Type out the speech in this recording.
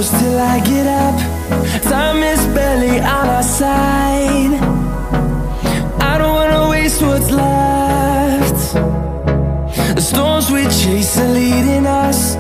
close till I get up. Time is barely on our side. I don't wanna waste what's left. The storms we chase are leading us.